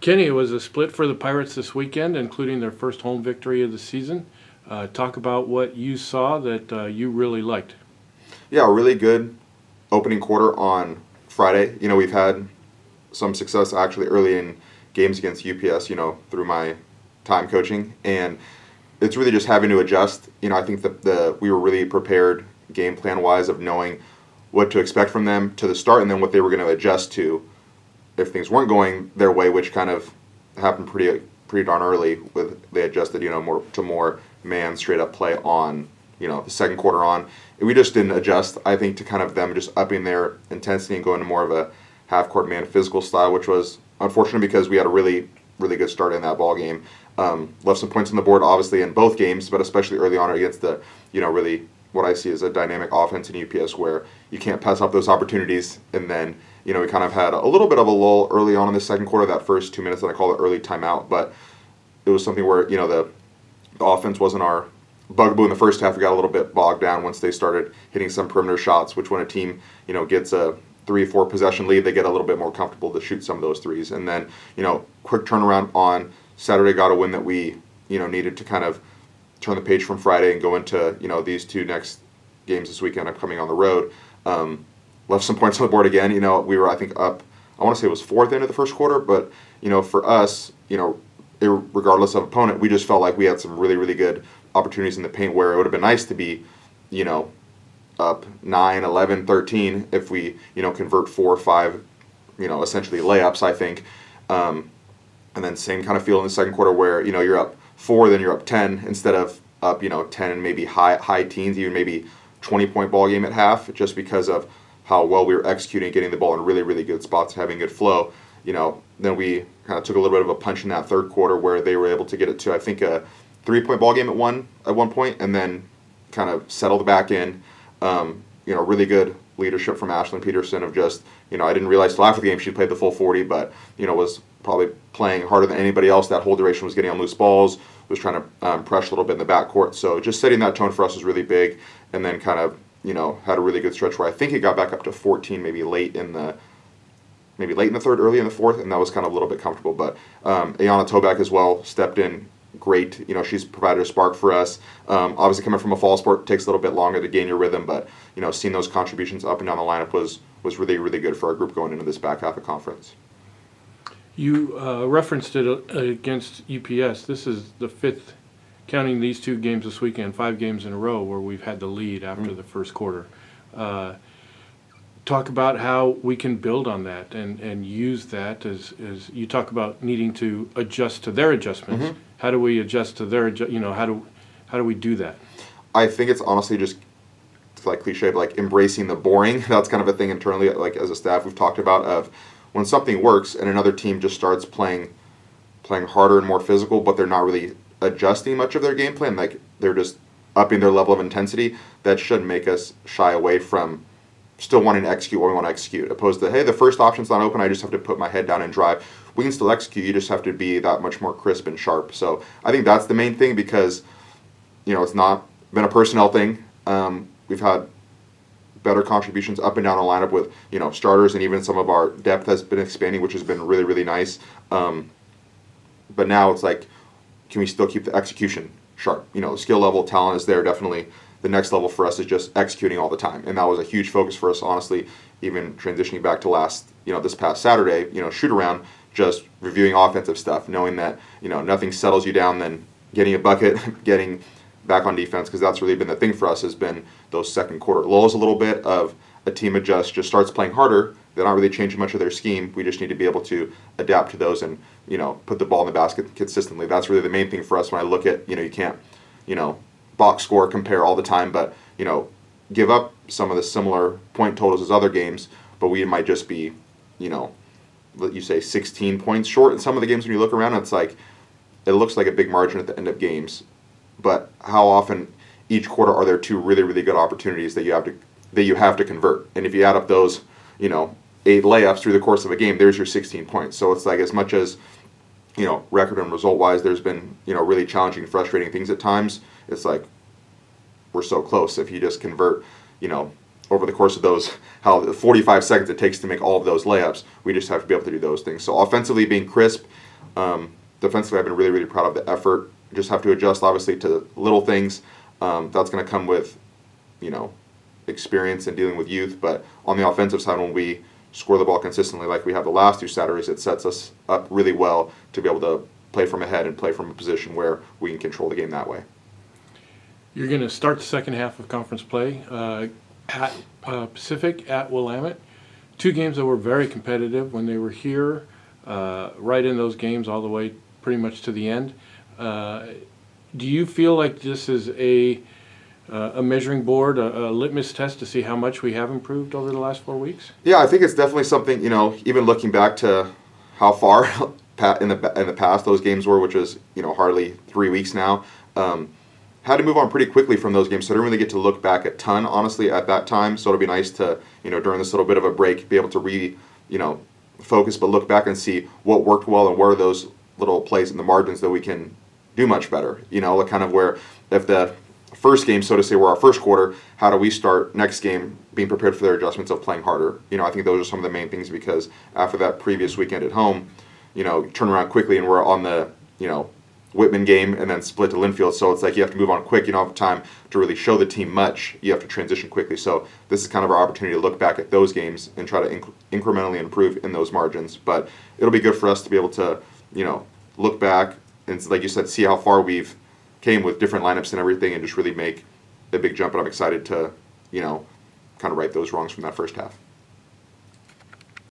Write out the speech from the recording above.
Kenny, it was a split for the Pirates this weekend, including their first home victory of the season. Talk about what you saw that you really liked. Yeah, a really good opening quarter on Friday. We've had some success actually early in games against UPS, through my time coaching. And it's really just having to adjust. I think that we were really prepared game plan wise of knowing what to expect from them to the start and then what they were going to adjust to if things weren't going their way, which kind of happened pretty darn early. They adjusted, more man straight up play on, the second quarter on. And we just didn't adjust, I think, to kind of them just upping their intensity and going to more of a half court man physical style, which was unfortunate because we had a really good start in that ball game. Left some points on the board, obviously, in both games, but especially early on against the, really what I see as a dynamic offense in UPS where you can't pass up those opportunities. And then, we kind of had a little bit of a lull early on in the second quarter, that first 2 minutes that I call it early timeout. But it was something where, the offense wasn't our bugaboo in the first half. We got a little bit bogged down once they started hitting some perimeter shots, which when a team, gets a 3-4 possession lead, they get a little bit more comfortable to shoot some of those threes. And then, quick turnaround on Saturday, got a win that we, needed to kind of turn the page from Friday and go into, these two next games this weekend upcoming on the road. Left some points on the board again. We were, I think, up, I want to say it was fourth end of the first quarter, but, for us, regardless of opponent, we just felt like we had some really good opportunities in the paint where it would have been nice to be, up 9, 11, 13 if we, convert 4 or 5, essentially layups, I think. And then same kind of feel in the second quarter where, you're up 4, then you're up 10 instead of up, 10 and maybe high teens, even maybe 20-point ball game at half, just because of how well we were executing, getting the ball in really good spots, having good flow. Then we kind of took a little bit of a punch in that third quarter where they were able to get it to, I think, a 3-point ball game at one point, and then kind of settled back in. Really good leadership from Ashlyn Peterson of just, I didn't realize till after the game she played the full 40, but, was probably playing harder than anybody else. That whole duration was getting on loose balls, was trying to press a little bit in the backcourt. So just setting that tone for us was really big, and then kind of, had a really good stretch where I think it got back up to 14, maybe late in the third, early in the fourth, and that was kind of a little bit comfortable. But Ayanna Toback as well stepped in great. She's provided a spark for us. Obviously, coming from a fall sport takes a little bit longer to gain your rhythm, but seeing those contributions up and down the lineup was really good for our group going into this back half of conference. You referenced it against UPS. This is the fifth, counting these two games this weekend, 5 games in a row where we've had the lead after the first quarter. Talk about how we can build on that and use that as you talk about needing to adjust to their adjustments. Mm-hmm. How do we adjust to their, how do we do that? I think it's honestly just, it's like cliche, but like embracing the boring. That's kind of a thing internally, like as a staff we've talked about, of when something works and another team just starts playing harder and more physical, but they're not really adjusting much of their game plan, like they're just upping their level of intensity, that should make us shy away from still wanting to execute what we want to execute, opposed to, hey, the first option's not open, I just have to put my head down and drive. We can still execute, you just have to be that much more crisp and sharp. So I think that's the main thing, because it's not been a personnel thing. We've had better contributions up and down the lineup with starters, and even some of our depth has been expanding, which has been really nice. But now it's like, can we still keep the execution sharp? The skill level, talent is there, definitely. The next level for us is just executing all the time, and that was a huge focus for us, honestly. Even transitioning back to this past Saturday, shoot around, just reviewing offensive stuff, knowing that nothing settles you down than getting a bucket, getting back on defense, because that's really been the thing for us, has been those second quarter lulls a little bit of a team just starts playing harder. They're not really changing much of their scheme. We just need to be able to adapt to those and put the ball in the basket consistently. That's really the main thing for us when I look at you can't box score compare all the time, but give up some of the similar point totals as other games, but we might just be let you say 16 points short in some of the games. When you look around, it's like it looks like a big margin at the end of games, but how often each quarter are there two really good opportunities that you have to convert? And if you add up those 8 layups through the course of a game, there's your 16 points. So it's like, as much as record and result wise, there's been really challenging, frustrating things at times. It's like we're so close. If you just convert over the course of those, how 45 seconds it takes to make all of those layups, we just have to be able to do those things. So offensively, being crisp, Defensively, I've been really, really proud of the effort. Just have to adjust, obviously, to little things. That's going to come with, experience and dealing with youth. But on the offensive side, when we score the ball consistently like we have the last 2 Saturdays, it sets us up really well to be able to play from ahead and play from a position where we can control the game that way. You're going to start the second half of conference play at Pacific, at Willamette. 2 games that were very competitive when they were here, right in those games all the way pretty much to the end. Do you feel like this is a measuring board, a litmus test to see how much we have improved over the last 4 weeks? Yeah, I think it's definitely something, even looking back to how far in the past those games were, which is, hardly 3 weeks now, had to move on pretty quickly from those games. So I didn't really get to look back a ton, honestly, at that time. So it'll be nice to, during this little bit of a break, be able to focus, but look back and see what worked well and where are those little plays in the margins that we can do much better. Like kind of where if the first game, so to say, were our first quarter, how do we start next game being prepared for their adjustments of playing harder? I think those are some of the main things, because after that previous weekend at home, turn around quickly and we're on the, Whitman game and then split to Linfield. So it's like you have to move on quick. You don't have time to really show the team much. You have to transition quickly. So this is kind of our opportunity to look back at those games and try to incrementally improve in those margins. But it'll be good for us to be able to, look back and, like you said, see how far we've came with different lineups and everything, and just really make a big jump. And I'm excited to, kind of right those wrongs from that first half.